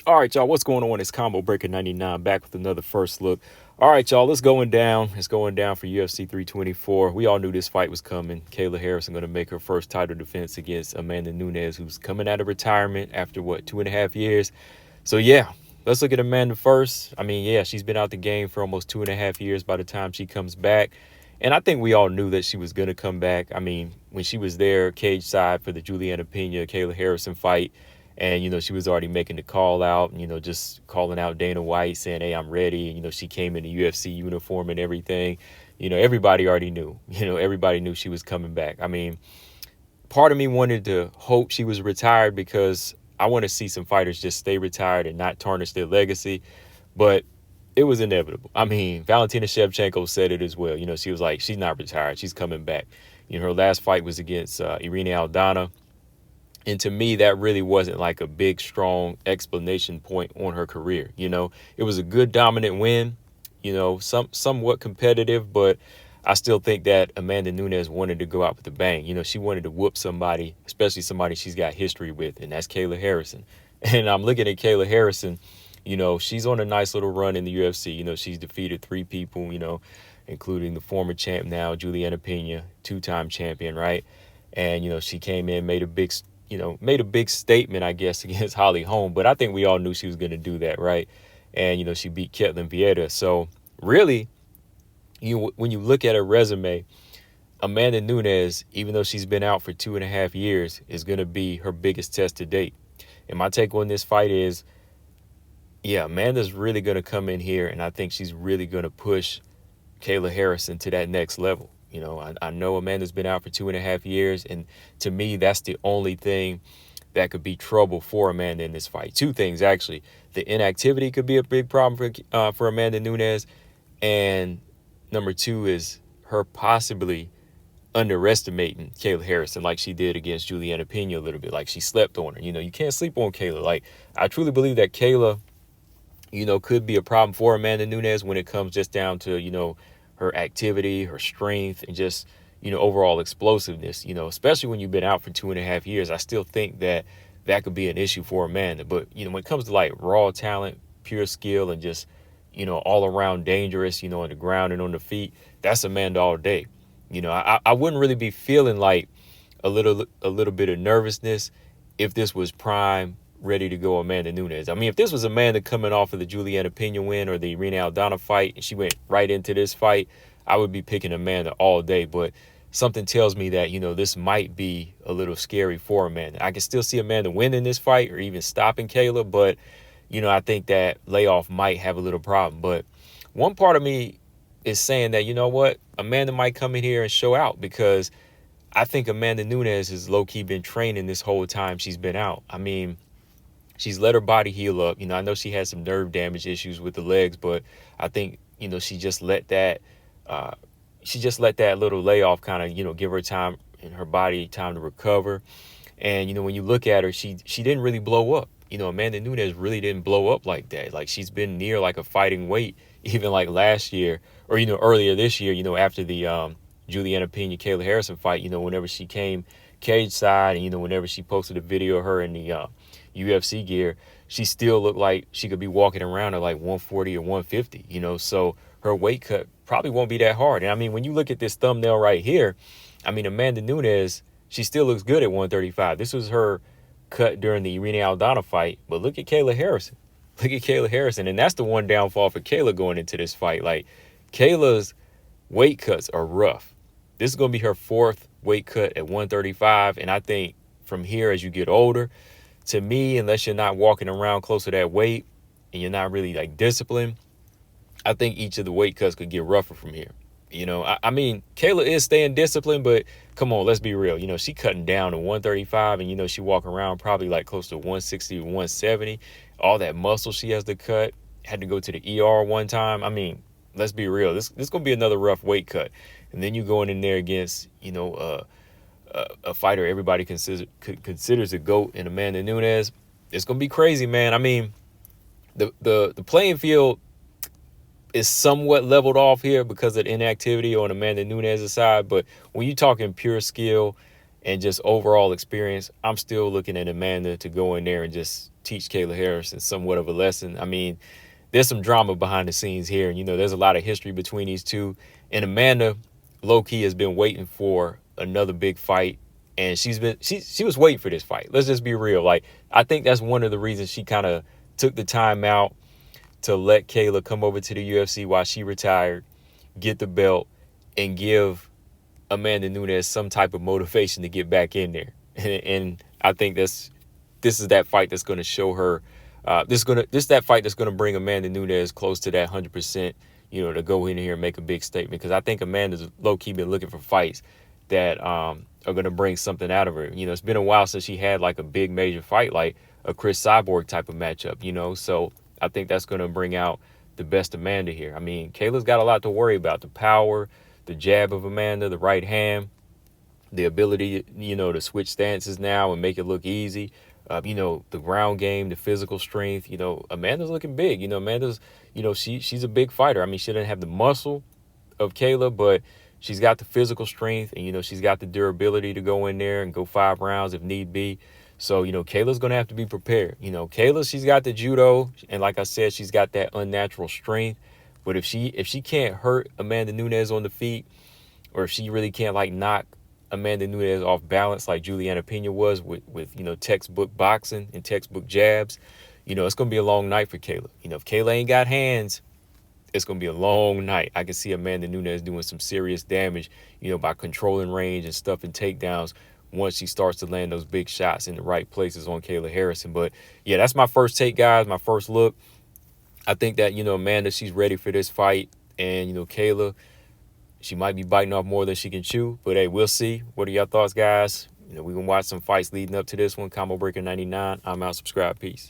All right, y'all, what's going on? It's Combo Breaker 99 back with another first look. All right, y'all, it's going down. It's going down for UFC 324. We all knew this fight was coming. Kayla Harrison going to make her first title defense against Amanda Nunes, who's coming out of retirement after, 2.5 years? So, yeah, let's look at Amanda first. I mean, yeah, she's been out the game for almost 2.5 years by the time she comes back. And I think we all knew that she was going to come back. I mean, when she was there cage side for the Juliana Pena-Kayla Harrison fight, and, she was already making the call out, just calling out Dana White saying, hey, I'm ready. And, she came in the UFC uniform and everything. Everybody already knew. Everybody knew she was coming back. I mean, part of me wanted to hope she was retired because I want to see some fighters just stay retired and not tarnish their legacy. But it was inevitable. I mean, Valentina Shevchenko said it as well. She was like, she's not retired. She's coming back. Her last fight was against Irene Aldana. And to me, that really wasn't like a big, strong explanation point on her career. It was a good, dominant win, somewhat competitive, but I still think that Amanda Nunes wanted to go out with a bang. She wanted to whoop somebody, especially somebody she's got history with, and that's Kayla Harrison. And I'm looking at Kayla Harrison, she's on a nice little run in the UFC. She's defeated 3 people, including the former champ now, Juliana Pena, 2-time champion, right? And, she came in, made a big statement, I guess, against Holly Holm. But I think we all knew she was going to do that, right? And, she beat Ketlin Vieira. So, really, when you look at her resume, Amanda Nunes, even though she's been out for 2.5 years, is going to be her biggest test to date. And my take on this fight is, yeah, Amanda's really going to come in here, and I think she's really going to push Kayla Harrison to that next level. I know Amanda's been out for 2.5 years, and to me, that's the only thing that could be trouble for Amanda in this fight. 2 things, actually. The inactivity could be a big problem for Amanda Nunes, and number 2 is her possibly underestimating Kayla Harrison like she did against Juliana Pena a little bit, like she slept on her. You can't sleep on Kayla. Like, I truly believe that Kayla, could be a problem for Amanda Nunes when it comes just down to, her activity, her strength, and just, overall explosiveness, especially when you've been out for 2.5 years. I still think that could be an issue for Amanda. But, when it comes to like raw talent, pure skill, and just, all around dangerous, on the ground and on the feet, that's Amanda all day. I wouldn't really be feeling like a little bit of nervousness if this was prime, ready to go Amanda Nunes. I mean, if this was Amanda coming off of the Juliana Pena win or the Irene Aldana fight, and she went right into this fight, I would be picking Amanda all day. But something tells me that, this might be a little scary for Amanda. I can still see Amanda winning this fight or even stopping Kayla, but, I think that layoff might have a little problem. But one part of me is saying that, Amanda might come in here and show out, because I think Amanda Nunes has low-key been training this whole time she's been out. I mean, she's let her body heal up. I know she had some nerve damage issues with the legs, but I think, she just let that little layoff kind of, give her time and her body time to recover. And, when you look at her, she didn't really blow up. Amanda Nunes really didn't blow up like that. Like, she's been near like a fighting weight, even like last year or, earlier this year, after the Juliana Pena Kayla Harrison fight, whenever she came cage side and, whenever she posted a video of her in the UFC gear, she still looked like she could be walking around at like 140 or 150, so her weight cut probably won't be that hard. And I mean, when you look at this thumbnail right here, I mean, Amanda Nunes, she still looks good at 135. This was her cut during the Irene Aldana fight, but look at Kayla Harrison. Look at Kayla Harrison, and that's the one downfall for Kayla going into this fight. Like, Kayla's weight cuts are rough. This is going to be her 4th weight cut at 135, and I think from here, as you get older, to me, unless you're not walking around close to that weight and you're not really like disciplined, I think each of the weight cuts could get rougher from here. I mean, Kayla is staying disciplined, but come on, let's be real. She cutting down to 135, and, she walk around probably like close to 160, 170. All that muscle she has to cut, had to go to the ER one time. I mean, let's be real. This is going to be another rough weight cut. And then you going in there against, a fighter everybody considers a GOAT in Amanda Nunes. It's going to be crazy, man. I mean, the playing field is somewhat leveled off here because of inactivity on Amanda Nunes' side. But when you're talking pure skill and just overall experience, I'm still looking at Amanda to go in there and just teach Kayla Harrison somewhat of a lesson. I mean, there's some drama behind the scenes here, and there's a lot of history between these two. And Amanda, low key, has been waiting for another big fight, and she was waiting for this fight. Let's just be real. Like, I think that's one of the reasons she kind of took the time out to let Kayla come over to the UFC while she retired, get the belt, and give Amanda Nunes some type of motivation to get back in there. And I think this is that fight that's going to show her. This is that fight that's going to bring Amanda Nunes close to that 100%. To go in here and make a big statement, because I think Amanda's low key been looking for fights that are going to bring something out of her. It's been a while since she had like a big major fight, like a Chris Cyborg type of matchup. So I think that's going to bring out the best Amanda here. I mean, Kayla's got a lot to worry about: the power, the jab of Amanda, the right hand, the ability, to switch stances now and make it look easy. The ground game, the physical strength. Amanda's looking big. Amanda's, she's a big fighter. I mean, she doesn't have the muscle of Kayla, but she's got the physical strength, and, she's got the durability to go in there and go 5 rounds if need be. So, Kayla's going to have to be prepared. Kayla, she's got the judo, and like I said, she's got that unnatural strength. But if she can't hurt Amanda Nunes on the feet, or if she really can't, like, knock Amanda Nunes off balance like Juliana Pena was with textbook boxing and textbook jabs, it's going to be a long night for Kayla. If Kayla ain't got hands, it's going to be a long night. I can see Amanda Nunes doing some serious damage, by controlling range and stuffing takedowns once she starts to land those big shots in the right places on Kayla Harrison. But, yeah, that's my first take, guys, my first look. I think that, Amanda, she's ready for this fight. And, Kayla, she might be biting off more than she can chew. But, hey, we'll see. What are your thoughts, guys? We're going to watch some fights leading up to this one. Combo Breaker 99. I'm out. Subscribe. Peace.